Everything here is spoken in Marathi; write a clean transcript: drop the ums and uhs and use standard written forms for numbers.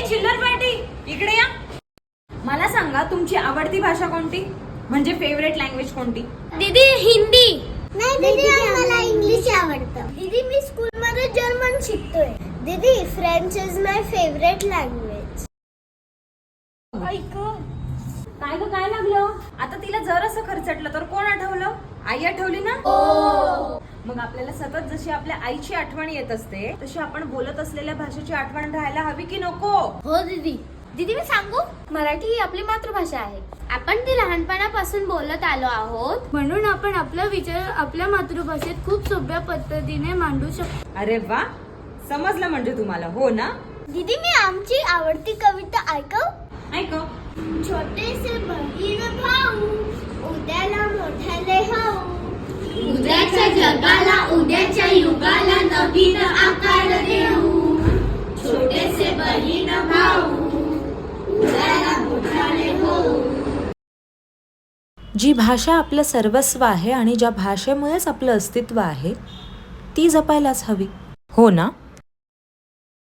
चिल्लर पार्टी इकडे या. मला सांगा तुमची आवडती भाषा कोणती, म्हणजे फेवरेट लँग्वेज कोणती? दीदी हिंदी. नाही दीदी मला इंग्लिश आवडतं. दीदी मी स्कूल मध्ये जर्मन शिकतोय. दीदी French is my favourite language. ऐक काय ग, काय लागलं? आता तिला जर असं खर्चटलं तर कोण आठवलं? आई आठवली ना. मग आपल्याला सतत जशी आपल्या आईची आठवण येत असते तशी आपण बोलत असलेल्या भाषेची आठवण राहायला हवी की नको? हो दीदी. दीदी मी सांगू, मराठी ही आपली मातृभाषा आहे. आपण ती लहानपणापासून बोलत आलो आहोत, म्हणून आपण आपला विचार आपल्या मातृभाषेत खूप सोप्या पद्धतीने मांडू शकतो. अरे वा, समजलं म्हणजे तुम्हाला, हो ना? दीदी मी आमची आवडती कविता ऐकव. ऐक. छोटेसे बहीण भाऊ उद्याला मोठ्याले होऊ. उद्याच्या जगाला उद्याच्या युगाला नवीन आकार देऊ. छोटेसे बहीण भाऊ उद्याला मोठाले होऊ. जी भाषा आपलं सर्वस्व आहे आणि ज्या भाषेमुळेच आपलं अस्तित्व आहे ती जपायलाच हवी, हो ना?